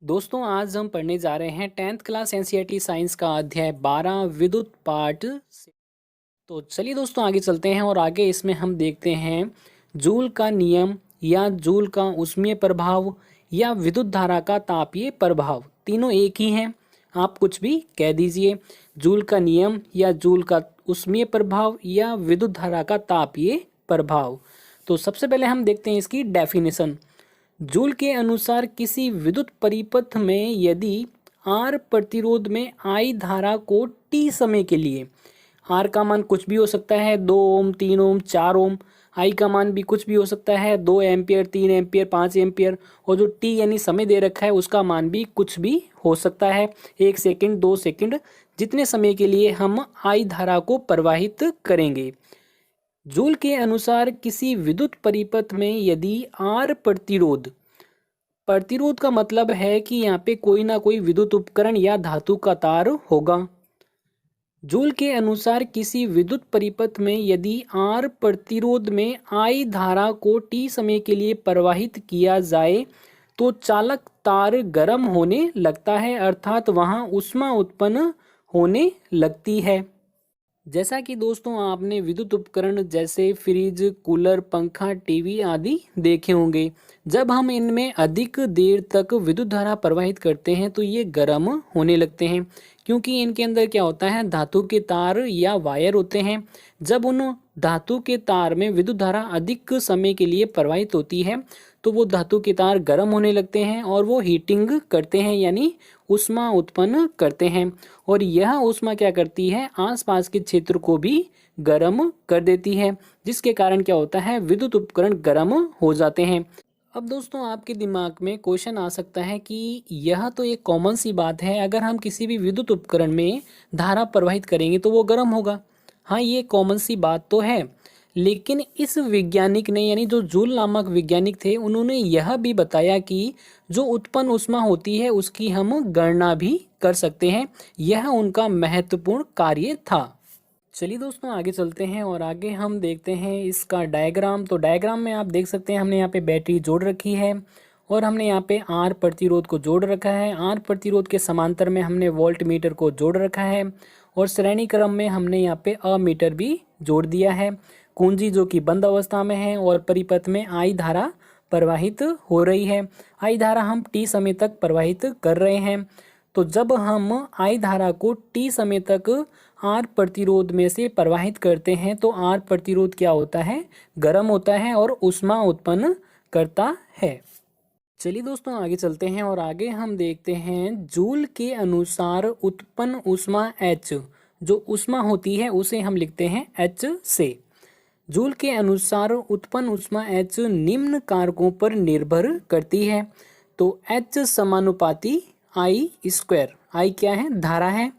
दोस्तों आज हम पढ़ने जा रहे हैं 10th क्लास एनसीईआरटी साइंस का अध्याय 12 विद्युत पाठ से। तो चलिए दोस्तों आगे चलते हैं और आगे इसमें हम देखते हैं जूल का नियम या जूल का ऊष्मीय प्रभाव या विद्युत धारा का तापीय प्रभाव, तीनों एक ही हैं। आप कुछ भी कह दीजिए, जूल का नियम या जूल का ऊष्मीय प्रभाव या विद्युत धारा का तापीय प्रभाव। तो सबसे पहले हम देखते हैं इसकी डेफिनेशन। जूल के अनुसार किसी विद्युत परिपथ में यदि आर प्रतिरोध में आई धारा को टी समय के लिए, आर का मान कुछ भी हो सकता है, 2 ओम, 3 ओम, 4 ओम, आई का मान भी कुछ भी हो सकता है, 2 एम्पियर, 3 एम्पियर, 5 एम्पियर, और जो टी यानी समय दे रखा है उसका मान भी कुछ भी हो सकता है, 1 सेकंड, 2 सेकंड, जितने समय के लिए हम आई धारा को प्रवाहित करेंगे। जूल के अनुसार किसी विद्युत परिपथ में यदि आर प्रतिरोध, प्रतिरोध का मतलब है कि यहाँ पे कोई ना कोई विद्युत उपकरण या धातु का तार होगा। जूल के अनुसार किसी विद्युत परिपथ में यदि आर प्रतिरोध में आई धारा को टी समय के लिए प्रवाहित किया जाए तो चालक तार गर्म होने लगता है, अर्थात वहाँ ऊष्मा उत्पन्न होने लगती है। जैसा कि दोस्तों आपने विद्युत उपकरण जैसे फ्रिज, कूलर, पंखा, टीवी आदि देखे होंगे, जब हम इनमें अधिक देर तक विद्युत धारा प्रवाहित करते हैं तो ये गर्म होने लगते हैं, क्योंकि इनके अंदर क्या होता है, धातु के तार या वायर होते हैं। जब उन धातु के तार में विद्युत धारा अधिक समय के लिए प्रवाहित होती है तो वो धातु के तार गर्म होने लगते हैं और वो हीटिंग करते हैं, यानी ऊष्मा उत्पन्न करते हैं। और यह ऊष्मा क्या करती है, आसपास के क्षेत्र को भी गर्म कर देती है, जिसके कारण क्या होता है, विद्युत उपकरण गर्म हो जाते हैं। अब दोस्तों आपके दिमाग में क्वेश्चन आ सकता है कि यह तो एक कॉमन सी बात है, अगर हम किसी भी विद्युत उपकरण में धारा प्रवाहित करेंगे तो वो गर्म होगा। हाँ, ये कॉमन सी बात तो है, लेकिन इस वैज्ञानिक ने, यानी जो जूल नामक वैज्ञानिक थे, उन्होंने यह भी बताया कि जो उत्पन्न ऊष्मा होती है उसकी हम गणना भी कर सकते हैं। यह उनका महत्वपूर्ण कार्य था। चलिए दोस्तों आगे चलते हैं और आगे हम देखते हैं इसका डायग्राम। तो डायग्राम में आप देख सकते हैं हमने यहाँ पे बैटरी जोड़ रखी है और हमने यहाँ पे आर प्रतिरोध को जोड़ रखा है। आर प्रतिरोध के समांतर में हमने वोल्ट मीटर को जोड़ रखा है और श्रेणी क्रम में हमने यहाँ पे अमीटर भी जोड़ दिया है। कुंजी जो कि बंद अवस्था में है और परिपथ में आई धारा प्रवाहित हो रही है। आई धारा हम टी समय तक प्रवाहित कर रहे हैं। तो जब हम आई धारा को टी समय तक आर प्रतिरोध में से प्रवाहित करते हैं तो आर प्रतिरोध क्या होता है, गर्म होता है और ऊष्मा उत्पन्न करता है। चलिए दोस्तों आगे चलते हैं और आगे हम देखते हैं जूल के अनुसार उत्पन्न ऊष्मा H, जो ऊष्मा होती है उसे हम लिखते हैं H से। जूल के अनुसार उत्पन्न ऊष्मा H निम्न कारकों पर निर्भर करती है। तो H समानुपाती आई स्क्वायर, आई क्या है, धारा है,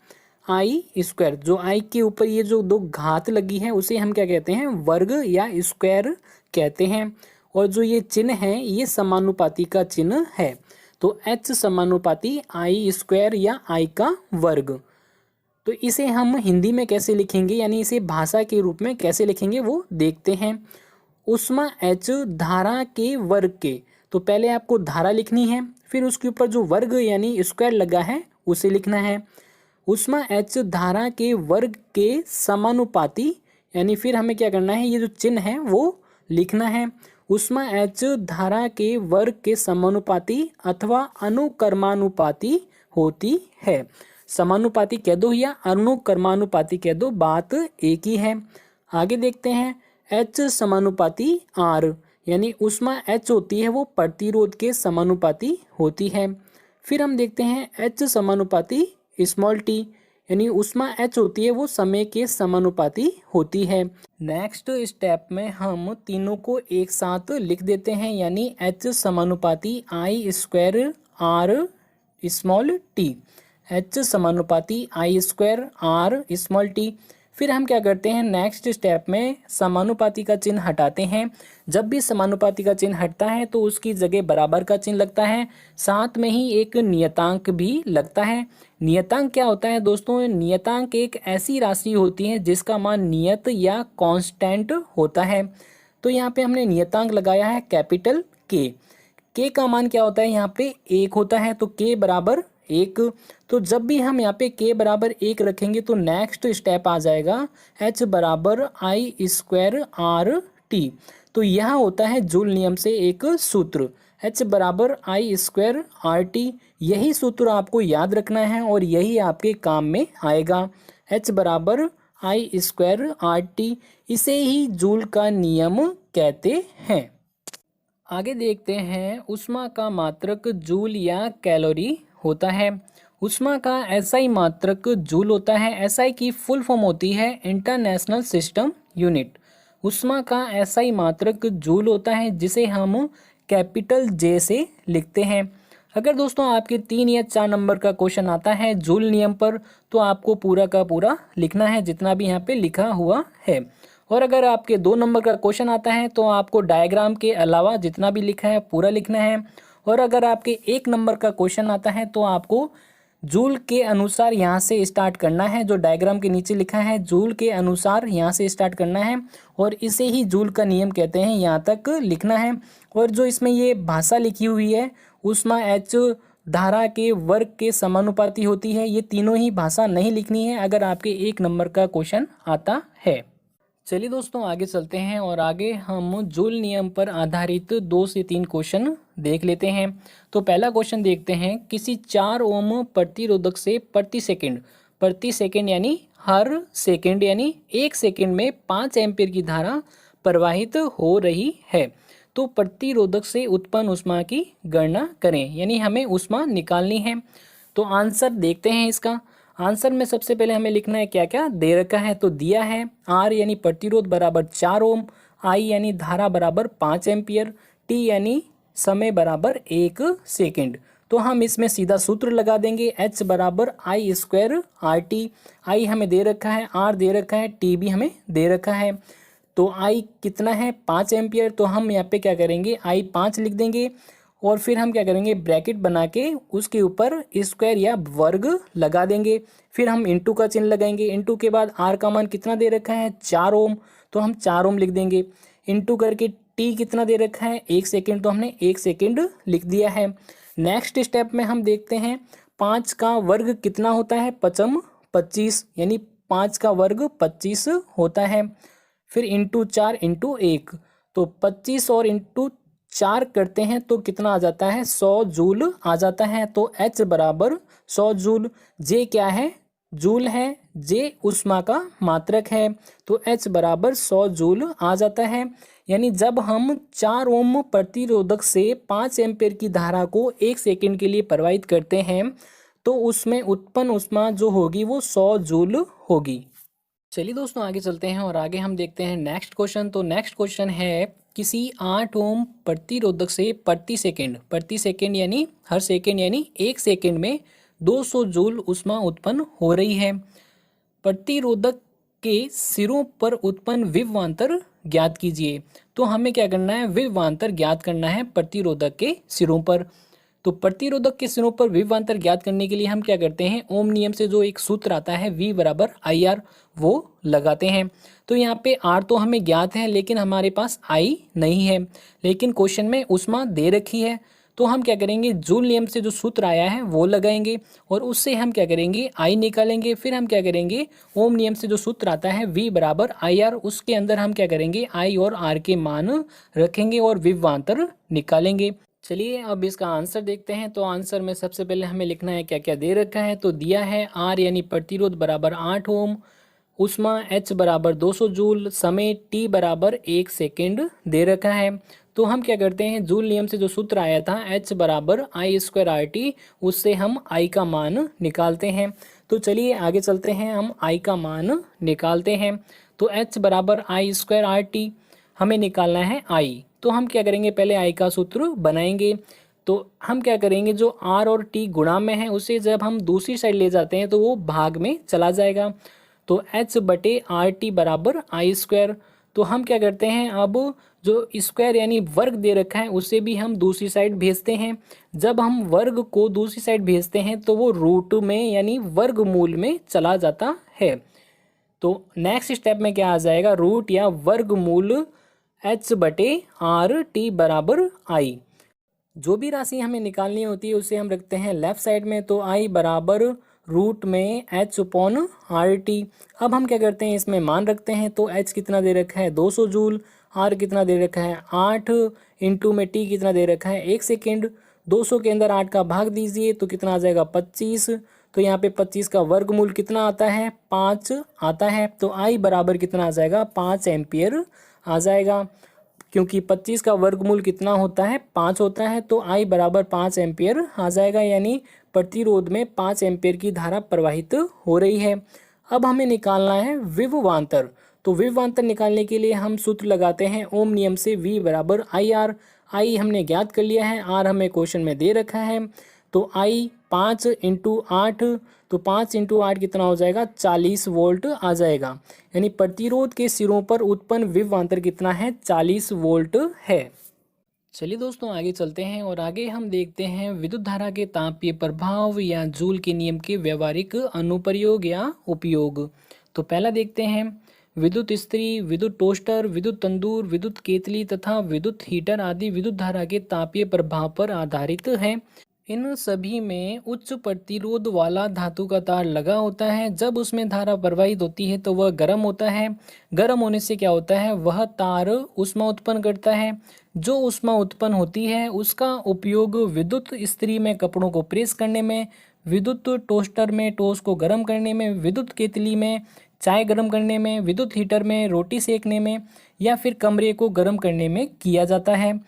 आई स्क्वायर, जो आई के ऊपर ये जो दो घात लगी है उसे हम क्या कहते हैं, वर्ग या स्क्वायर कहते हैं। और जो ये चिन्ह है ये समानुपाती का चिन्ह है। तो H समानुपाती आई स्क्वायर या आई का वर्ग। तो इसे हम हिंदी में कैसे लिखेंगे, यानी इसे भाषा के रूप में कैसे लिखेंगे वो देखते हैं। ऊष्मा H धारा के वर्ग के, तो पहले आपको धारा लिखनी है, फिर उसके ऊपर जो वर्ग यानी स्क्वायर लगा है उसे लिखना है। ऊष्मा H धारा के वर्ग के समानुपाती, यानी फिर हमें क्या करना है, ये जो चिन्ह है वो लिखना है। ऊष्मा H धारा के वर्ग के समानुपाती अथवा अनुकर्मानुपाती होती है। समानुपाती कह दो या अनुकर्मानुपाती कह दो, बात एक ही है। आगे देखते हैं H समानुपाती R, यानी ऊष्मा H होती है वो प्रतिरोध के समानुपाती होती है। फिर हम देखते हैं H समानुपाती स्मॉल टी, यानी ऊष्मा H होती है वो समय के समानुपाती होती है। नेक्स्ट स्टेप में हम तीनों को एक साथ लिख देते हैं, यानी H समानुपाती I square R small T, H समानुपाती I square R small T. फिर हम क्या करते हैं, नेक्स्ट स्टेप में समानुपाती का चिन्ह हटाते हैं। जब भी समानुपाती का चिन्ह हटता है तो उसकी जगह बराबर का चिन्ह लगता है, साथ में ही एक नियतांक भी लगता है। नियतांक क्या होता है दोस्तों, नियतांक एक ऐसी राशि होती है जिसका मान नियत या कांस्टेंट होता है। तो यहाँ पे हमने नियतांक लगाया है कैपिटल K। के का मान क्या होता है यहाँ पे 1 होता है, तो के बराबर 1। तो जब भी हम यहाँ पे के बराबर 1 रखेंगे तो नेक्स्ट स्टेप आ जाएगा एच बराबर आई स्क्वायर आर टी। तो यह होता है जूल नियम से एक सूत्र, एच बराबर आई स्क्वायर आर टी। यही सूत्र आपको याद रखना है और यही आपके काम में आएगा, एच बराबर आई स्क्वायर आर टी। इसे ही जूल का नियम कहते हैं। आगे देखते हैं, ऊष्मा का मात्रक जूल या कैलोरी होता है। ऊष्मा का एसआई मात्रक जूल होता है। एसआई की फुल फॉर्म होती है इंटरनेशनल सिस्टम यूनिट। ऊष्मा का एसआई मात्रक जूल होता है, जिसे हम कैपिटल जे से लिखते हैं। अगर दोस्तों आपके 3 या 4 नंबर का क्वेश्चन आता है जूल नियम पर, तो आपको पूरा का पूरा लिखना है जितना भी यहाँ पे लिखा हुआ है। और अगर आपके 2 नंबर का क्वेश्चन आता है तो आपको डायग्राम के अलावा जितना भी लिखा है पूरा लिखना है। और अगर आपके 1 नंबर का क्वेश्चन आता है तो आपको जूल के अनुसार यहाँ से स्टार्ट करना है, जो डायग्राम के नीचे लिखा है जूल के अनुसार यहाँ से स्टार्ट करना है और इसे ही जूल का नियम कहते हैं, यहाँ तक लिखना है। और जो इसमें ये भाषा लिखी हुई है ऊष्मा एच धारा के वर्ग के समानुपाती होती है, ये तीनों ही भाषा नहीं लिखनी है अगर आपके 1 नंबर का क्वेश्चन आता है। चलिए दोस्तों आगे चलते हैं और आगे हम जूल नियम पर आधारित 2 से 3 क्वेश्चन देख लेते हैं। तो पहला क्वेश्चन देखते हैं, किसी 4 ओम प्रतिरोधक से प्रति सेकंड यानी हर सेकंड यानी 1 सेकंड में 5 एम्पीयर की धारा प्रवाहित हो रही है, तो प्रतिरोधक से उत्पन्न ऊष्मा की गणना करें, यानी हमें ऊष्मा निकालनी है। तो आंसर देखते हैं इसका। आंसर में सबसे पहले हमें लिखना है क्या क्या दे रखा है। तो दिया है आर यानी प्रतिरोध बराबर 4 ओम, आई यानी धारा बराबर 5 एम्पियर, टी यानी समय बराबर 1 सेकंड। तो हम इसमें सीधा सूत्र लगा देंगे, एच बराबर आई स्क्वायर आर टी। आई हमें दे रखा है, आर दे रखा है, टी भी हमें दे रखा है। तो आई कितना है 5 एम्पियर, तो हम यहाँ पे क्या करेंगे आई 5 लिख देंगे और फिर हम क्या करेंगे ब्रैकेट बना के उसके ऊपर स्क्वायर या वर्ग लगा देंगे। फिर हम इंटू का चिन्ह लगाएंगे। इंटू के बाद आर का मान कितना दे रखा है 4 ओम, तो हम 4 ओम लिख देंगे। इंटू करके टी कितना दे रखा है 1 सेकेंड, तो हमने 1 सेकेंड लिख दिया है। नेक्स्ट स्टेप में हम देखते हैं 5 का वर्ग कितना होता है 5 25, यानी 5 का वर्ग 25 होता है। फिर इंटू 4 इंटू 1, तो 25 और इंटू 4 करते हैं तो कितना आ जाता है 100 जूल आ जाता है। तो H बराबर 100 जूल। जे क्या है जूल है, जे ऊष्मा का मात्रक है, तो H बराबर 100 जूल आ जाता है। यानी जब हम 4 ओम प्रतिरोधक से 5 एम्पीयर की धारा को 1 सेकंड के लिए प्रवाहित करते हैं तो उसमें उत्पन्न ऊष्मा जो होगी वो 100 जूल होगी। चलिए दोस्तों आगे चलते हैं और आगे हम देखते हैं नेक्स्ट क्वेश्चन। तो नेक्स्ट क्वेश्चन है, किसी 8 ओम प्रतिरोधक से प्रति सेकंड यानी हर सेकंड यानी 1 सेकंड में 200 जूल ऊष्मा उत्पन्न हो रही है। प्रतिरोधक के सिरों पर उत्पन्न विभवांतर ज्ञात कीजिए। तो हमें क्या करना है विभवांतर ज्ञात करना है प्रतिरोधक के सिरों पर। तो प्रतिरोधक के सिरों पर विभवांतर ज्ञात करने के लिए हम क्या करते हैं ओम नियम से जो एक सूत्र आता है V बराबर आई आर वो लगाते हैं। तो यहाँ पे आर तो हमें ज्ञात है लेकिन हमारे पास आई नहीं है, लेकिन क्वेश्चन में ऊष्मा दे रखी है। तो हम क्या करेंगे जूल नियम से जो सूत्र आया है वो लगाएंगे और उससे हम क्या करेंगे आई निकालेंगे। फिर हम क्या करेंगे ओम नियम से जो सूत्र आता है V बराबर आई आर, उसके अंदर हम क्या करेंगे आई और आर के मान रखेंगे और विभवांतर निकालेंगे। चलिए अब इसका आंसर देखते हैं। तो आंसर में सबसे पहले हमें लिखना है क्या क्या दे रखा है। तो दिया है आर यानी प्रतिरोध बराबर 8 ओम, ऊष्मा एच बराबर 200 जूल, समय टी बराबर 1 सेकेंड दे रखा है। तो हम क्या करते हैं जूल नियम से जो सूत्र आया था एच बराबर आई स्क्वायर आर टी, उससे हम आई का मान निकालते हैं। तो चलिए आगे चलते हैं, हम आई का मान निकालते हैं। तो एच बराबर आई स्क्वायर आर टी हमें निकालना है आई। तो हम क्या करेंगे पहले आई का सूत्र बनाएंगे। तो हम क्या करेंगे जो आर और टी गुणा में है उसे जब हम दूसरी साइड ले जाते हैं तो वो भाग में चला जाएगा। तो एच बटे आर टी बराबर आई स्क्वायर। तो हम क्या करते हैं अब जो स्क्वायर यानी वर्ग दे रखा है उसे भी हम दूसरी साइड भेजते हैं। जब हम वर्ग को दूसरी साइड भेजते हैं तो वो रूट में यानी वर्गमूल में चला जाता है। तो नेक्स्ट स्टेप में क्या आ जाएगा रूट या वर्गमूल एच बटे आर टी बराबर आई। जो भी राशि हमें निकालनी होती है उसे हम रखते हैं लेफ्ट साइड में, तो आई बराबर रूट में एच अपॉन आर टी। अब हम क्या करते हैं, इसमें मान रखते हैं, तो एच कितना दे रखा है 200 जूल, आर कितना दे रखा है 8, इंटू में टी कितना दे रखा है 1 सेकेंड। 200 के अंदर 8 का भाग दीजिए तो कितना आ जाएगा 25। तो यहाँ पे 25 का वर्गमूल कितना आता है 5 आता है, तो आई बराबर कितना आ जाएगा 5 एम्पियर आ जाएगा। क्योंकि 25 का वर्गमूल कितना होता है 5 होता है, तो आई बराबर 5 एम्पियर आ जाएगा, यानी प्रतिरोध में 5 एम्पियर की धारा प्रवाहित हो रही है। अब हमें निकालना है विभवांतर। तो विभवांतर निकालने के लिए हम सूत्र लगाते हैं ओम नियम से, V बराबर आई आर। आई हमने ज्ञात कर लिया है, आर हमें क्वेश्चन में दे रखा है, तो आई 5 इंटू 8, तो 5 इंटू 8 कितना हो जाएगा 40 वोल्ट आ जाएगा, यानी प्रतिरोध के सिरों पर उत्पन्न विभवांतर कितना है 40 वोल्ट है। चलिए दोस्तों आगे चलते हैं और आगे हम देखते हैं विद्युत धारा के तापीय प्रभाव या जूल के नियम के व्यवहारिक अनुप्रयोग या उपयोग। तो पहला देखते हैं, विद्युत इस्त्री, विद्युत टोस्टर, विद्युत तंदूर, विद्युत केतली तथा विद्युत हीटर आदि विद्युत धारा के तापीय प्रभाव पर आधारित हैं। इन सभी में उच्च प्रतिरोध वाला धातु का तार लगा होता है। जब उसमें धारा प्रवाहित होती है तो वह गर्म होता है। गर्म होने से क्या होता है, वह तार ऊष्मा उत्पन्न करता है। जो ऊष्मा उत्पन्न होती है उसका उपयोग विद्युत इस्त्री में कपड़ों को प्रेस करने में, विद्युत टोस्टर में टोस्ट को गर्म करने में, विद्युत केतली में चाय गर्म करने में, विद्युत हीटर में रोटी सेकने में या फिर कमरे को गर्म करने में किया जाता है।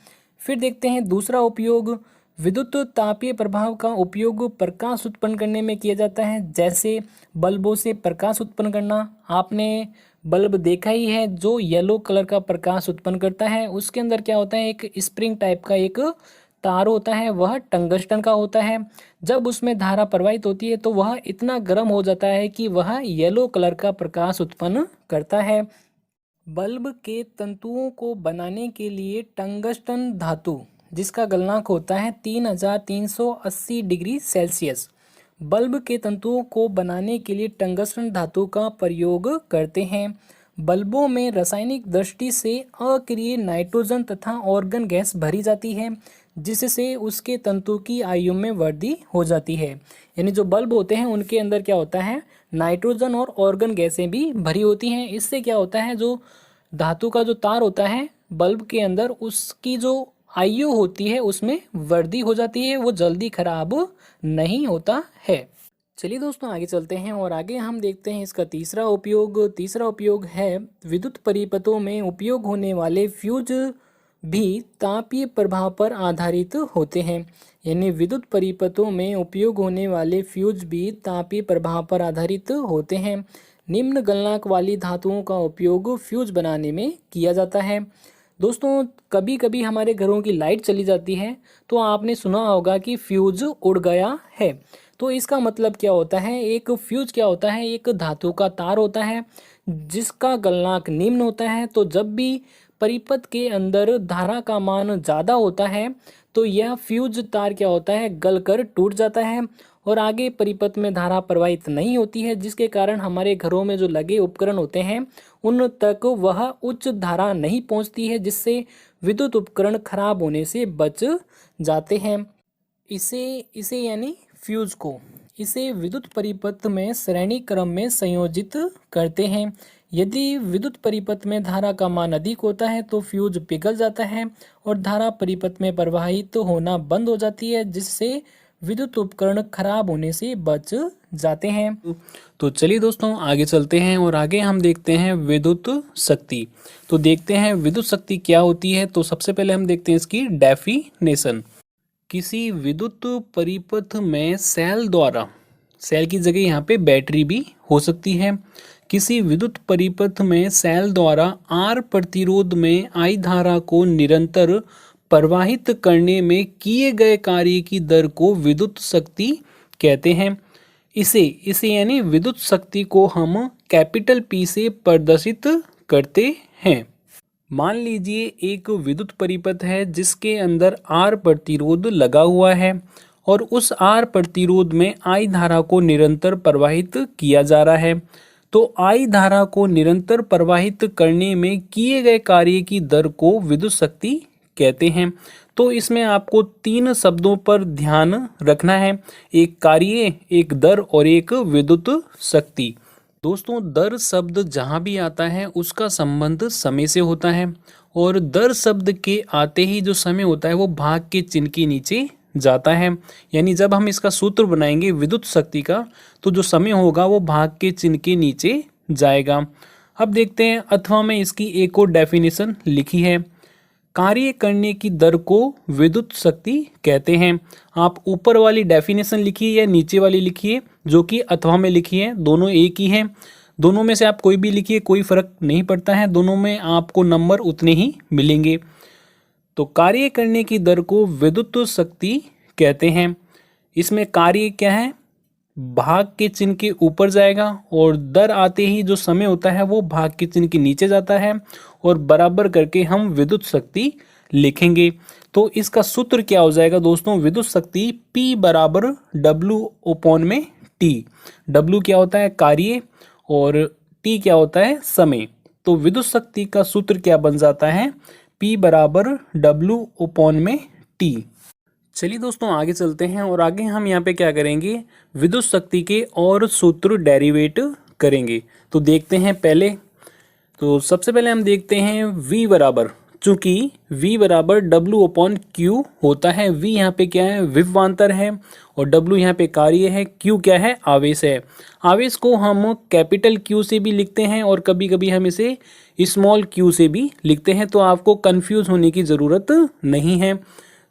फिर देखते हैं दूसरा उपयोग, विद्युत तापीय प्रभाव का उपयोग प्रकाश उत्पन्न करने में किया जाता है, जैसे बल्बों से प्रकाश उत्पन्न करना। आपने बल्ब देखा ही है जो येलो कलर का प्रकाश उत्पन्न करता है, उसके अंदर क्या होता है, एक स्प्रिंग टाइप का एक तार होता है, वह टंगस्टन का होता है। जब उसमें धारा प्रवाहित होती है तो वह इतना गर्म हो जाता है कि वह येलो कलर का प्रकाश उत्पन्न करता है। बल्ब के तंतुओं को बनाने के लिए टंगस्टन धातु, जिसका गलनांक होता है 3380 डिग्री सेल्सियस, बल्ब के तंतुओं को बनाने के लिए टंगस्टन धातु का प्रयोग करते हैं। बल्बों में रासायनिक दृष्टि से अक्रिय नाइट्रोजन तथा ऑर्गन गैस भरी जाती है, जिससे उसके तंतु की आयु में वृद्धि हो जाती है। यानी जो बल्ब होते हैं उनके अंदर क्या होता है, नाइट्रोजन और ऑर्गन गैसें भी भरी होती हैं। इससे क्या होता है, जो धातु का जो तार होता है बल्ब के अंदर, उसकी जो आयु होती है उसमें वृद्धि हो जाती है, वो जल्दी खराब नहीं होता है। चलिए दोस्तों आगे चलते हैं और आगे हम देखते हैं इसका तीसरा उपयोग। तीसरा उपयोग है, विद्युत परिपथों में उपयोग होने वाले फ्यूज भी तापीय प्रभाव पर आधारित होते हैं। यानी विद्युत परिपथों में उपयोग होने वाले फ्यूज भी तापीय प्रभाव पर आधारित होते हैं। निम्न गलनांक वाली धातुओं का उपयोग फ्यूज बनाने में किया जाता है। दोस्तों कभी कभी हमारे घरों की लाइट चली जाती है तो आपने सुना होगा कि फ्यूज उड़ गया है। तो इसका मतलब क्या होता है, एक फ्यूज क्या होता है, एक धातु का तार होता है जिसका गलनांक निम्न होता है। तो जब भी परिपथ के अंदर धारा का मान ज़्यादा होता है तो यह फ्यूज तार क्या होता है, गलकर टूट जाता है और आगे परिपथ में धारा प्रवाहित नहीं होती है, जिसके कारण हमारे घरों में जो लगे उपकरण होते हैं उन तक वह उच्च धारा नहीं पहुंचती है, जिससे विद्युत उपकरण खराब होने से बच जाते हैं। इसे यानी फ्यूज को इसे विद्युत परिपथ में श्रेणी क्रम में संयोजित करते हैं। यदि विद्युत परिपथ में धारा का मान अधिक होता है तो फ्यूज पिघल जाता है और धारा परिपथ में प्रवाहित होना बंद हो जाती है, जिससे विद्युत उपकरण खराब होने से बच जाते हैं। तो चलिए दोस्तों आगे चलते हैं और आगे हम देखते हैं विद्युत शक्ति। तो देखते हैं विद्युत शक्ति क्या होती है। तो सबसे पहले हम देखते हैं इसकी डेफिनेशन। किसी विद्युत परिपथ में सेल द्वारा, सेल की जगह यहाँ पे बैटरी भी हो सकती है, किसी विद्युत परिपथ में सेल द्वारा आर प्रतिरोध में आई धारा को निरंतर प्रवाहित करने में किए गए कार्य की दर को विद्युत शक्ति कहते हैं। इसे यानी विद्युत शक्ति को हम कैपिटल P से प्रदर्शित करते हैं। मान लीजिए एक विद्युत परिपथ है जिसके अंदर आर प्रतिरोध लगा हुआ है और उस आर प्रतिरोध में आई धारा को निरंतर प्रवाहित किया जा रहा है। तो आई धारा को निरंतर प्रवाहित करने में किए गए कार्य की दर को विद्युत शक्ति कहते हैं। तो इसमें आपको 3 शब्दों पर ध्यान रखना है, एक कार्य, एक दर और एक विद्युत शक्ति। दोस्तों दर शब्द जहाँ भी आता है उसका संबंध समय से होता है, और दर शब्द के आते ही जो समय होता है वो भाग के चिन्ह के नीचे जाता है। यानी जब हम इसका सूत्र बनाएंगे विद्युत शक्ति का, तो जो समय होगा वो भाग के चिन्ह के नीचे जाएगा। अब देखते हैं अथवा में इसकी एक और डेफिनेशन लिखी है। कार्य करने की दर को विद्युत शक्ति कहते हैं। आप ऊपर वाली डेफिनेशन लिखिए या नीचे वाली लिखिए, जो कि अथवा में लिखी है, दोनों एक ही हैं। दोनों में से आप कोई भी लिखिए, कोई फर्क नहीं पड़ता है, दोनों में आपको नंबर उतने ही मिलेंगे। तो कार्य करने की दर को विद्युत शक्ति कहते हैं। इसमें कार्य क्या है, भाग के चिन्ह के ऊपर जाएगा, और दर आते ही जो समय होता है वो भाग के चिन्ह के नीचे जाता है, और बराबर करके हम विद्युत शक्ति लिखेंगे। तो इसका सूत्र क्या हो जाएगा दोस्तों, विद्युत शक्ति P बराबर W अपॉन में T। W क्या होता है, कार्य, और T क्या होता है, समय। तो विद्युत शक्ति का सूत्र क्या बन जाता है, P बराबर W अपॉन में T। चलिए दोस्तों आगे चलते हैं, और आगे हम यहाँ पे क्या करेंगे, विद्युत शक्ति के और सूत्र डेरिवेट करेंगे। तो देखते हैं पहले, तो सबसे पहले हम देखते हैं V बराबर, चूंकि V बराबर W अपॉन Q होता है। V यहाँ पे क्या है, विभवांतर है, और W यहाँ पे कार्य है, Q क्या है, आवेश है। आवेश को हम कैपिटल Q से भी लिखते हैं, और कभी कभी हम इसे स्मॉल q से भी लिखते हैं, तो आपको कंफ्यूज होने की ज़रूरत नहीं है।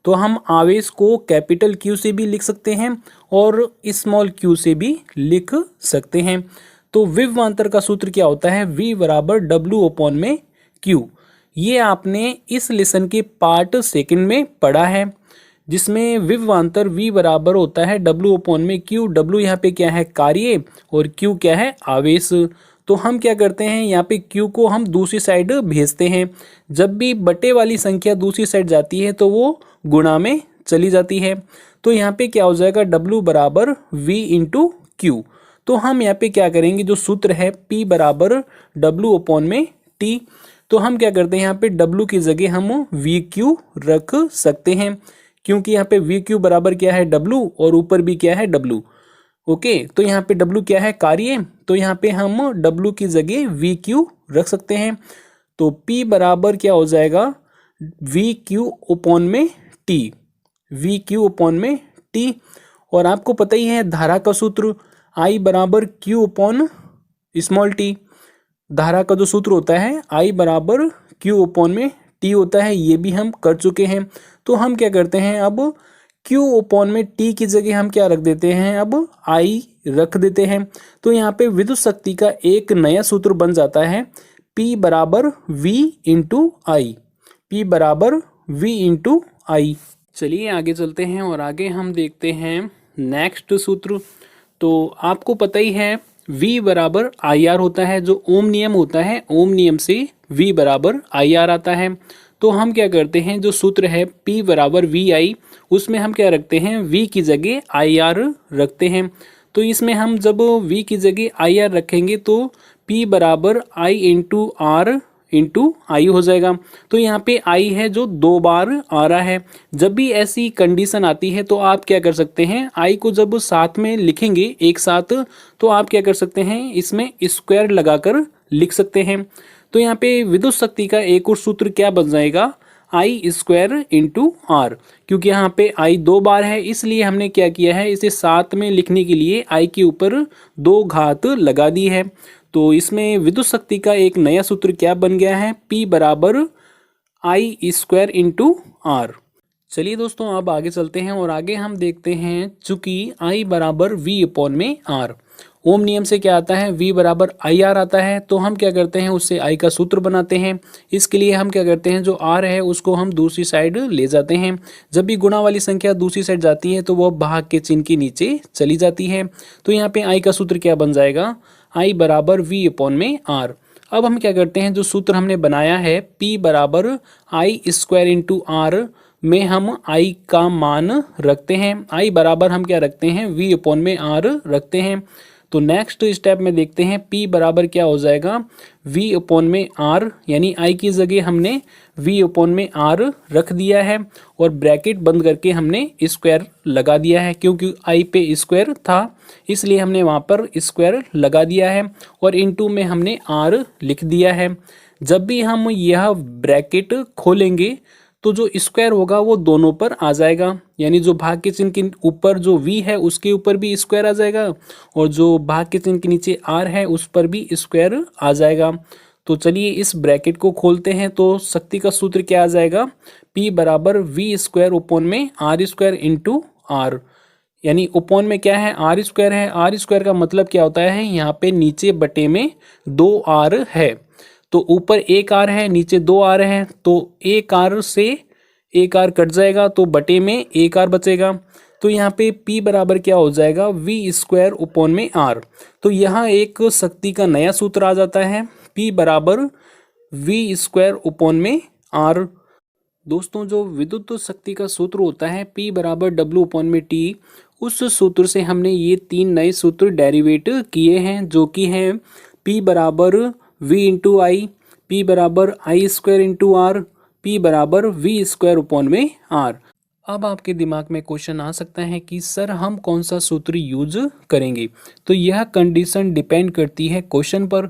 तो हम आवेश को कैपिटल Q से भी लिख सकते हैं और स्मॉल q से भी लिख सकते हैं। तो विभवांतर का सूत्र क्या होता है, V बराबर W अपॉन में Q। ये आपने इस लेसन के पार्ट सेकंड में पढ़ा है, जिसमें विभवांतर V बराबर होता है W अपॉन में Q। W यहाँ पे क्या है, कार्य, और Q क्या है, आवेश। तो हम क्या करते हैं, यहाँ पे Q को हम दूसरी साइड भेजते हैं। जब भी बटे वाली संख्या दूसरी साइड जाती है तो वो गुणा में चली जाती है। तो यहाँ पे क्या हो जाएगा, W बराबर V इंटू Q। तो हम यहाँ पे क्या करेंगे, जो सूत्र है P बराबर W अपॉन में T, तो हम क्या करते हैं, यहाँ पे W की जगह हम VQ रख सकते हैं, क्योंकि यहाँ पे VQ बराबर क्या है, W, और ऊपर भी क्या है, W। ओके, तो यहाँ पे W क्या है, कार्य, तो यहाँ पे हम W की जगह VQ रख सकते हैं। तो P बराबर क्या हो जाएगा, VQ अपॉन में T, VQ अपॉन में T। और आपको पता ही है धारा का सूत्र I बराबर Q अपॉन स्मॉल t। धारा का जो सूत्र होता है I बराबर Q अपॉन में T होता है, ये भी हम कर चुके हैं। तो हम क्या करते हैं, अब Q अपॉन में T की जगह हम क्या रख देते हैं, अब I रख देते हैं। तो यहाँ पे विद्युत शक्ति का एक नया सूत्र बन जाता है, P बराबर V इंटू आई। P बराबर V इंटू आई। चलिए आगे चलते हैं, और आगे हम देखते हैं नेक्स्ट सूत्र। तो आपको पता ही है V बराबर IR होता है, जो ओम नियम होता है, ओम नियम से V बराबर IR आता है। तो हम क्या करते हैं, जो सूत्र है P बराबर VI, उसमें हम क्या रखते हैं, V की जगह IR रखते हैं। तो इसमें हम जब V की जगह IR रखेंगे तो P बराबर I इंटू R इंटू आई हो जाएगा। तो यहाँ पे आई है जो 2 बार आ रहा है। जब भी ऐसी कंडीशन आती है तो आप क्या कर सकते हैं, आई को जब साथ में लिखेंगे एक साथ, तो आप क्या कर सकते हैं, इसमें स्क्वायर लगाकर लिख सकते हैं। तो यहाँ पे विद्युत शक्ति का एक और सूत्र क्या बन जाएगा, आई स्क्वायर इंटू आर। क्योंकि यहाँ पे आई 2 बार है, इसलिए हमने क्या किया है, इसे साथ में लिखने के लिए आई के ऊपर 2 घात लगा दी है। तो इसमें विद्युत शक्ति का एक नया सूत्र क्या बन गया है, P बराबर आई स्क्वायर इंटू आर। चलिए दोस्तों अब आगे चलते हैं, और आगे हम देखते हैं, चूंकि I बराबर V अपॉन में R, ओम नियम से क्या आता है, V बराबर IR आता है। तो हम क्या करते हैं, उससे I का सूत्र बनाते हैं। इसके लिए हम क्या करते हैं, जो R है उसको हम दूसरी साइड ले जाते हैं। जब भी गुणा वाली संख्या दूसरी साइड जाती है तो वह भाग के चिन्ह के नीचे चली जाती है। तो यहाँ पे I का सूत्र क्या बन जाएगा, I बराबर V अपॉन में R। अब हम क्या करते हैं, जो सूत्र हमने बनाया है P बराबर आई स्क्वायर इंटू आर में हम I का मान रखते हैं। I बराबर हम क्या रखते हैं, V अपॉन में R रखते हैं। तो नेक्स्ट स्टेप में देखते हैं P बराबर क्या हो जाएगा, V अपॉन में R, यानी I की जगह हमने V अपॉन में R रख दिया है और ब्रैकेट बंद करके हमने स्क्वायर लगा दिया है, क्योंकि I पे स्क्वायर था इसलिए हमने वहाँ पर स्क्वायर लगा दिया है और इनटू में हमने R लिख दिया है। जब भी हम यह ब्रैकेट खोलेंगे तो जो स्क्वायर होगा वो दोनों पर आ जाएगा, यानी जो भाग के चिन्ह के ऊपर जो V है उसके ऊपर भी स्क्वायर आ जाएगा और जो भाग के चिन्ह के नीचे R है उस पर भी स्क्वायर आ जाएगा। तो चलिए इस ब्रैकेट को खोलते हैं। तो शक्ति का सूत्र क्या आ जाएगा, P बराबर V स्क्वायर ओपन में R स्क्वायर इंटू R, यानी ओपन में क्या है, R स्क्वायर है। R स्क्वायर का मतलब क्या होता है, यहाँ पे नीचे बटे में 2R है, तो ऊपर 1R है नीचे 2R है, तो 1R से 1R कट जाएगा तो बटे में 1R बचेगा। तो यहाँ पे P बराबर क्या हो जाएगा, V स्क्वायर ओपन में R। तो यहाँ एक शक्ति का नया सूत्र आ जाता है, P बराबर V स्क्वायर ओपन में R। दोस्तों जो विद्युत शक्ति का सूत्र होता है P बराबर W अपॉन में T, उस सूत्र से हमने ये 3 नए सूत्र डेरिवेट किए हैं, जो कि हैं P बराबर V इंटू आई, P बराबर आई स्क्वायर इंटू आर, P बराबर V स्क्वायर अपॉन में R। अब आपके दिमाग में क्वेश्चन आ सकता है कि सर हम कौन सा सूत्र यूज करेंगे। तो यह कंडीशन डिपेंड करती है क्वेश्चन पर।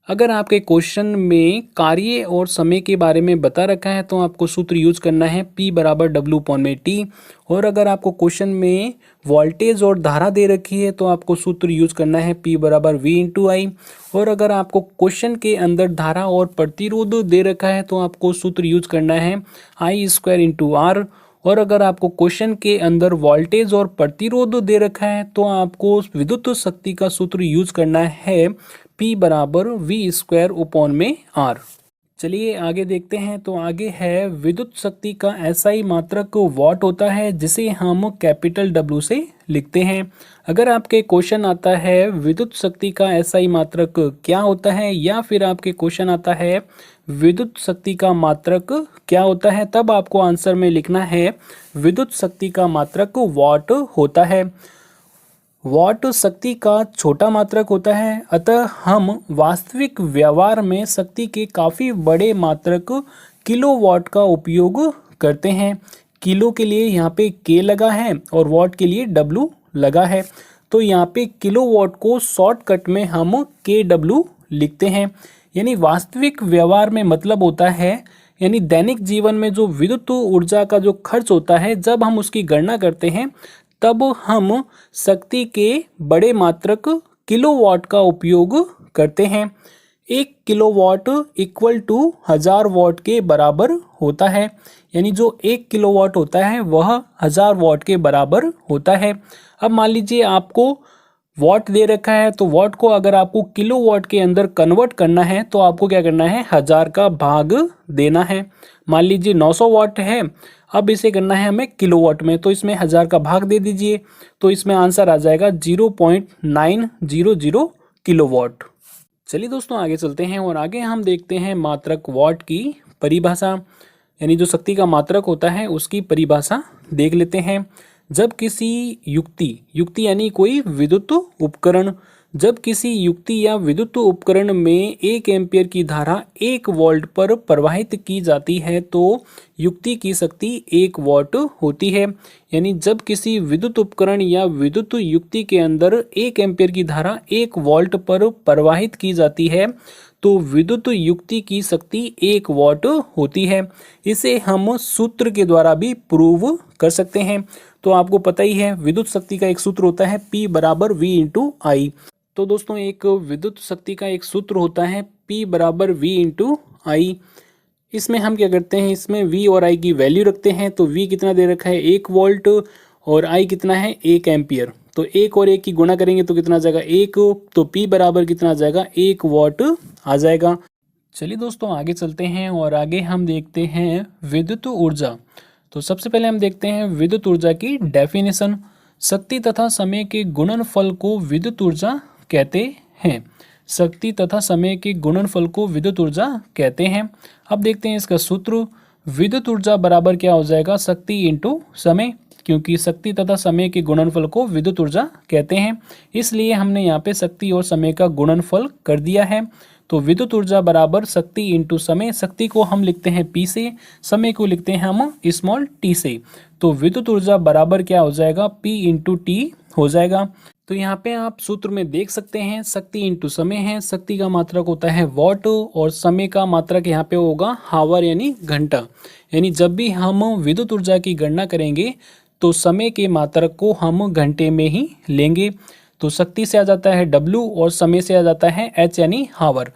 अगर आपके क्वेश्चन में कार्य और समय के बारे में बता रखा है तो आपको सूत्र यूज करना है P बराबर W अपॉन में T, और अगर आपको क्वेश्चन में वोल्टेज और धारा दे रखी है तो आपको सूत्र यूज करना है P बराबर V इंटू आई, और अगर आपको क्वेश्चन के अंदर धारा और प्रतिरोध दे रखा है तो आपको सूत्र यूज करना है I स्क्वायर इंटू आर, और अगर आपको क्वेश्चन के अंदर वोल्टेज और प्रतिरोध दे रखा है तो आपको विद्युत शक्ति का सूत्र यूज करना है P बराबर V स्क्वायर अपॉन में R। चलिए आगे देखते हैं। तो आगे है विद्युत शक्ति का SI मात्रक वॉट होता है, जिसे हम कैपिटल W से लिखते हैं। अगर आपके क्वेश्चन आता है विद्युत शक्ति का SI मात्रक क्या होता है, या फिर आपके क्वेश्चन आता है विद्युत शक्ति का मात्रक क्या होता है, तब आपको आंसर में लिखना है विद्युत शक्ति का मात्रक वॉट होता है। वॉट शक्ति का छोटा मात्रक होता है, अतः हम वास्तविक व्यवहार में शक्ति के काफ़ी बड़े मात्रक किलोवाट का उपयोग करते हैं। किलो के लिए यहाँ पे K लगा है और वॉट के लिए W लगा है, तो यहाँ पे किलोवाट को शॉर्टकट में हम KW लिखते हैं। यानी वास्तविक व्यवहार में मतलब होता है, यानी दैनिक जीवन में जो विद्युत ऊर्जा का जो खर्च होता है, जब हम उसकी गणना करते हैं तब हम शक्ति के बड़े मात्रक किलोवाट का उपयोग करते हैं। 1 किलोवाट इक्वल टू 1000 वाट के बराबर होता है, यानी जो 1 किलोवाट होता है वह 1000 वाट के बराबर होता है। अब मान लीजिए आपको वाट दे रखा है, तो वाट को अगर आपको किलोवाट के अंदर कन्वर्ट करना है तो आपको क्या करना है, 1000 का भाग देना है। मान लीजिए 900 वाट है, अब इसे करना है हमें किलोवाट में, तो इसमें 1000 का भाग दे दीजिए, तो इसमें आंसर आ जाएगा 0.900 किलोवाट। चलिए दोस्तों आगे चलते हैं और आगे हम देखते हैं मात्रक वाट की परिभाषा, यानी जो शक्ति का मात्रक होता है उसकी परिभाषा देख लेते हैं। जब किसी युक्ति यानी कोई विद्युत उपकरण, जब किसी युक्ति या विद्युत उपकरण में 1 एम्पीयर की धारा 1 वोल्ट पर प्रवाहित की जाती है तो युक्ति की शक्ति 1 वॉट होती है। यानी जब किसी विद्युत उपकरण या विद्युत युक्ति के अंदर 1 एम्पीयर की धारा 1 वोल्ट पर प्रवाहित की जाती है तो विद्युत युक्ति की शक्ति 1 वॉट होती है। इसे हम सूत्र के द्वारा भी प्रूव कर सकते हैं। तो आपको पता ही है विद्युत शक्ति का एक सूत्र होता है P बराबर V इंटू आई। तो दोस्तों एक विद्युत शक्ति का एक सूत्र होता है P बराबर V इंटू आई। इसमें हम क्या करते हैं, इसमें V और I की वैल्यू रखते हैं। तो V कितना दे रखा है 1 वोल्ट और I कितना है 1 एम्पियर, तो 1 और 1 की गुणा करेंगे तो कितना आ जाएगा 1, तो P बराबर कितना आ जाएगा 1 वॉट आ जाएगा। चलिए दोस्तों आगे चलते हैं और आगे हम देखते हैं विद्युत ऊर्जा। तो सबसे पहले हम देखते हैं विद्युत ऊर्जा की डेफिनेशन। शक्ति तथा समय के गुणनफल को विद्युत ऊर्जा कहते हैं। शक्ति तथा समय के गुणनफल को विद्युत ऊर्जा कहते हैं। अब देखते हैं इसका सूत्र। विद्युत ऊर्जा बराबर क्या हो जाएगा, शक्ति इंटू समय। क्योंकि शक्ति तथा समय के गुणनफल को विद्युत ऊर्जा कहते हैं। इसलिए हमने यहाँ पे शक्ति और समय का गुणनफल कर दिया है। तो विद्युत ऊर्जा बराबर शक्ति इंटू समय। शक्ति को हम लिखते हैं P से, समय को लिखते हैं हम स्मॉल t से। तो विद्युत ऊर्जा बराबर क्या हो जाएगा, P इंटू टी हो जाएगा। तो यहाँ पे आप सूत्र में देख सकते हैं शक्ति इंटू समय है। शक्ति का मात्रक होता है वॉट और समय का मात्रक यहाँ पे होगा हावर यानी घंटा। यानी जब भी हम विद्युत ऊर्जा की गणना करेंगे तो समय के मात्रक को हम घंटे में ही लेंगे। तो शक्ति से आ जाता है W और समय से आ जाता है H यानी हावर।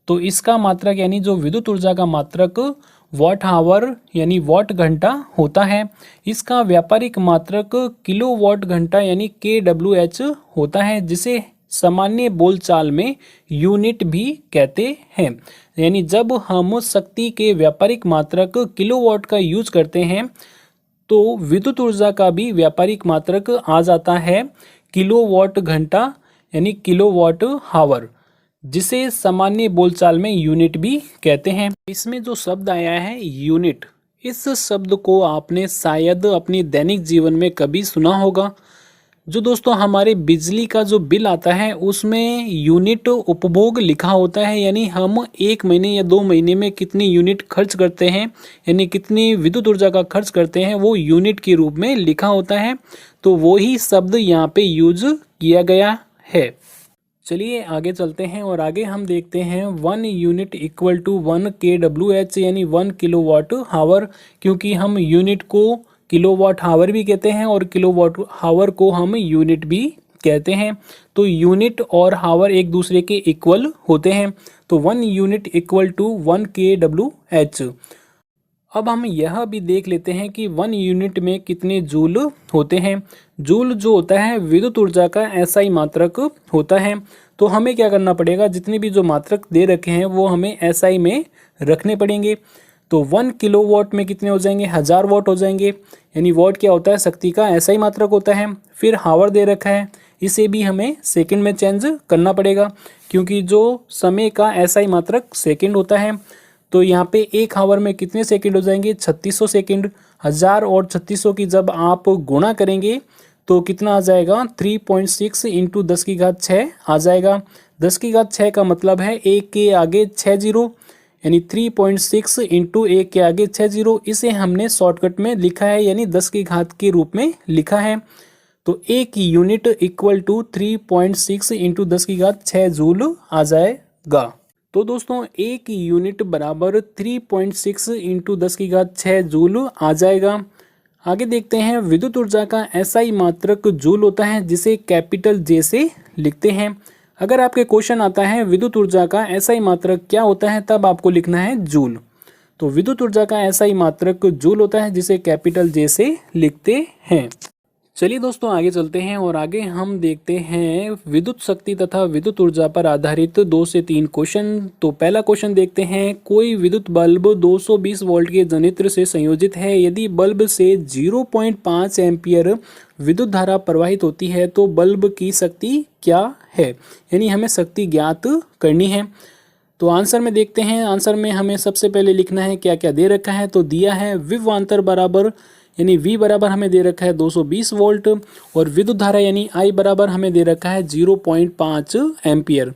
तो इसका मात्रक यानी जो विद्युत ऊर्जा का मात्रक वॉट हावर यानी वॉट घंटा होता है। इसका व्यापारिक मात्रक किलो वॉट घंटा यानी kWh होता है, जिसे सामान्य बोलचाल में यूनिट भी कहते हैं। यानी जब हम शक्ति के व्यापारिक मात्रक किलोवाट का यूज करते हैं तो विद्युत ऊर्जा का भी व्यापारिक मात्रक आ जाता है किलोवाट घंटा यानी किलोवाट हावर, जिसे सामान्य बोलचाल में यूनिट भी कहते हैं। इसमें जो शब्द आया है यूनिट, इस शब्द को आपने शायद अपनी दैनिक जीवन में कभी सुना होगा। जो दोस्तों हमारे बिजली का जो बिल आता है उसमें यूनिट उपभोग लिखा होता है, यानी हम 1 महीने या 2 महीने में कितनी यूनिट खर्च करते हैं, यानी कितनी विद्युत ऊर्जा का खर्च करते हैं, वो यूनिट के रूप में लिखा होता है। तो वही शब्द यहाँ पे यूज किया गया है। चलिए आगे चलते हैं और आगे हम देखते हैं 1 यूनिट इक्वल टू 1 kWh यानी 1 किलोवाट हावर, क्योंकि हम यूनिट को किलोवाट हावर भी कहते हैं और किलोवाट हावर को हम यूनिट भी कहते हैं। तो यूनिट और हावर एक दूसरे के इक्वल होते हैं। तो 1 यूनिट इक्वल टू 1 kWh। अब हम यह भी देख लेते हैं कि 1 यूनिट में कितने जूल होते हैं। जूल जो होता है विद्युत ऊर्जा का SI मात्रक होता है। तो हमें क्या करना पड़ेगा, जितने भी जो मात्रक दे रखे हैं वो हमें SI में रखने पड़ेंगे। तो 1 किलोवाट में कितने हो जाएंगे, 1000 वाट हो जाएंगे। यानी वाट क्या होता है, शक्ति का SI मात्रक होता है। फिर हावर दे रखा है, इसे भी हमें सेकंड में चेंज करना पड़ेगा, क्योंकि जो समय का SI मात्रक सेकंड होता है। तो यहाँ पे 1 हावर में कितने सेकंड हो जाएंगे, 3600 सेकंड। 1000 और 3600 की जब आप गुणा करेंगे तो कितना आ जाएगा, 3.6 इंटू 10⁶ आ जाएगा। 10⁶ का मतलब है 1 के आगे 6 जीरो, यानी 3.6 इंटू 1 के आगे 6 जीरो। इसे हमने शॉर्टकट में लिखा है, यानी 10 की घात के रूप में लिखा है। तो 1 unit equal to 3.6 into 10⁶ joule आ जाएगा। तो दोस्तों 1 यूनिट बराबर 3.6 इंटू 10⁶ जूल आ जाएगा। आगे देखते हैं विद्युत ऊर्जा का SI मात्रक जूल होता है, जिसे कैपिटल J से लिखते हैं। अगर आपके क्वेश्चन आता है विद्युत ऊर्जा का SI मात्रक क्या होता है, तब आपको लिखना है जूल। तो विद्युत ऊर्जा का SI मात्रक जूल होता है, जिसे कैपिटल J से लिखते हैं। चलिए दोस्तों आगे चलते हैं और आगे हम देखते हैं विद्युत शक्ति तथा विद्युत ऊर्जा पर आधारित 2 से 3 क्वेश्चन। तो पहला क्वेश्चन देखते हैं, कोई विद्युत बल्ब 220 वोल्ट के जनित्र से संयोजित है। यदि बल्ब से 0.5 एम्पियर विद्युत धारा प्रवाहित होती है तो बल्ब की शक्ति क्या है, यानी हमें शक्ति ज्ञात करनी है। तो आंसर में देखते हैं, आंसर में हमें सबसे पहले लिखना है क्या क्या दे रखा है। तो दिया है विभवांतर बराबर, यानी V बराबर हमें दे रखा है 220 वोल्ट, और विद्युत धारा यानी I बराबर हमें दे रखा है 0.5 एम्पियर।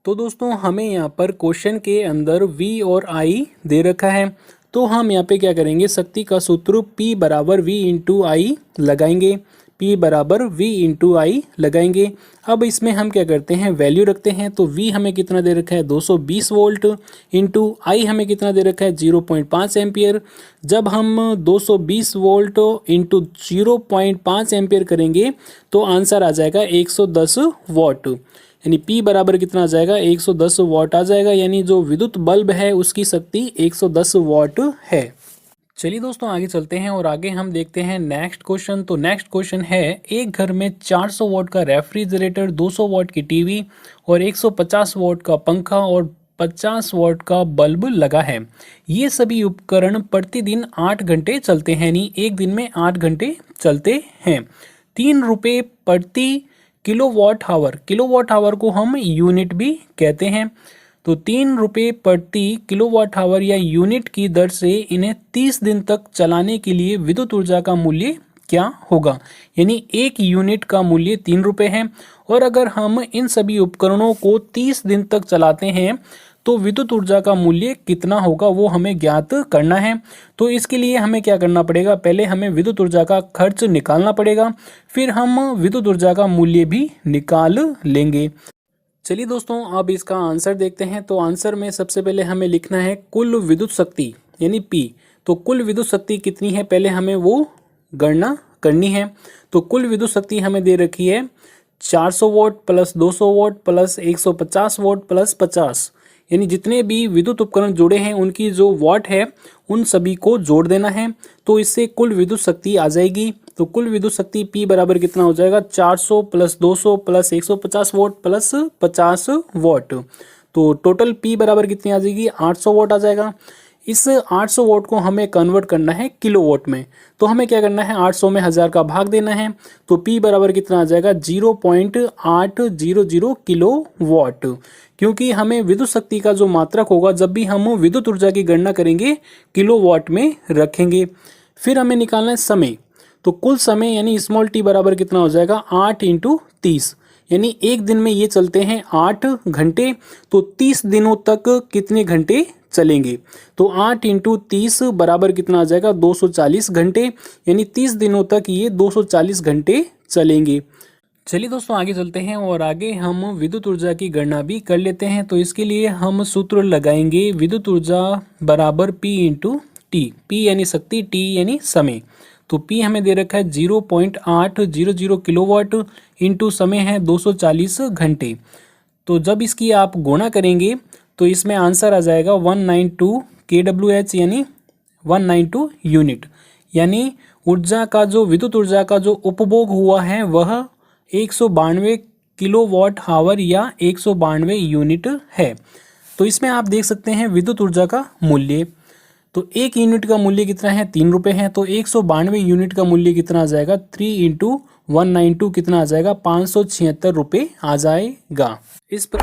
तो दोस्तों हमें यहाँ पर क्वेश्चन के अंदर V और I दे रखा है। तो हम यहाँ पे क्या करेंगे, शक्ति का सूत्र P बराबर V इंटू आई लगाएंगे। P बराबर V इंटू आई लगाएंगे। अब इसमें हम क्या करते हैं, वैल्यू रखते हैं। तो V हमें कितना दे रखा है 220 वोल्ट, इंटू आई हमें कितना दे रखा है 0.5 एम्पियर। जब हम 220 वोल्ट इंटू 0.5 एम्पियर करेंगे तो आंसर आ जाएगा 110 वॉट, यानी P बराबर कितना आ जाएगा 110 वॉट आ जाएगा। यानी जो विद्युत बल्ब है उसकी शक्ति 110 वॉट है। चलिए दोस्तों आगे चलते हैं और आगे हम देखते हैं नेक्स्ट क्वेश्चन। तो नेक्स्ट क्वेश्चन है, एक घर में 400 वॉट का रेफ्रिजरेटर, 200 वॉट की टीवी और 150 वॉट का पंखा और 50 वॉट का बल्ब लगा है। ये सभी उपकरण प्रतिदिन 8 घंटे चलते हैं, यानी एक दिन में 8 घंटे चलते हैं। 3 रुपये प्रति किलोवाट हावर, किलोवाट हावर को हम यूनिट भी कहते हैं। तो 3 रुपये प्रति किलोवाट हावर या यूनिट की दर से इन्हें 30 दिन तक चलाने के लिए विद्युत ऊर्जा का मूल्य क्या होगा। यानी एक यूनिट का मूल्य 3 रुपये है और अगर हम इन सभी उपकरणों को 30 दिन तक चलाते हैं तो विद्युत ऊर्जा का मूल्य कितना होगा वो हमें ज्ञात करना है। तो इसके लिए हमें क्या करना पड़ेगा, पहले हमें विद्युत ऊर्जा का खर्च निकालना पड़ेगा, फिर हम विद्युत ऊर्जा का मूल्य भी निकाल लेंगे। चलिए दोस्तों अब इसका आंसर देखते हैं। तो आंसर में सबसे पहले हमें लिखना है कुल विद्युत शक्ति यानी P। तो कुल विद्युत शक्ति कितनी है पहले हमें वो गणना करनी है। तो कुल विद्युत शक्ति हमें दे रखी है 400 volt plus 200 volt plus 150 volt plus 50, यानी जितने भी विद्युत उपकरण जुड़े हैं उनकी जो वॉट है उन सभी को जोड़ देना है। तो इससे कुल विद्युत शक्ति आ जाएगी। तो कुल विद्युत शक्ति P बराबर कितना हो जाएगा 400 plus 200 plus 150 volt plus 50 volt. तो टोटल P बराबर कितनी आ जाएगी 800 वोल्ट आ जाएगा। इस 800 वोल्ट को हमें कन्वर्ट करना है किलोवाट में। तो हमें क्या करना है 800 में 1000 का भाग देना है। तो P बराबर कितना आ जाएगा 0.800 किलोवाट, क्योंकि हमें विद्युत शक्ति का जो मात्रक होगा जब भी हम विद्युत ऊर्जा की गणना करेंगे किलोवाट में रखेंगे। फिर हमें निकालना है समय। तो कुल समय यानी स्मॉल t बराबर कितना हो जाएगा 8 × 30, यानी एक दिन में ये चलते हैं 8 घंटे। तो 30 दिनों तक कितने घंटे चलेंगे। तो 8 × 30 बराबर कितना आ जाएगा 240 घंटे, यानी 30 दिनों तक ये 240 घंटे चलेंगे। चलिए दोस्तों आगे चलते हैं और आगे हम विद्युत ऊर्जा की गणना भी कर लेते हैं। तो इसके लिए हम सूत्र लगाएंगे विद्युत ऊर्जा बराबर P × T। P यानी शक्ति, T यानी समय। तो P हमें दे रखा है 0.800 किलोवाट इंटू समय है 240 घंटे। तो जब इसकी आप गुणा करेंगे तो इसमें आंसर आ जाएगा 192 kWh यानी 192 यूनिट। यानी ऊर्जा का जो विद्युत ऊर्जा का जो उपभोग हुआ है वह 192 किलोवाट आवर या 192 यूनिट है। तो इसमें आप देख सकते हैं विद्युत ऊर्जा का मूल्य। तो एक यूनिट का मूल्य कितना है 3 रुपये है। तो 192 यूनिट का मूल्य कितना आ जाएगा 3 × 192 कितना आ जाएगा 576 रुपये आ जाएगा। इस पर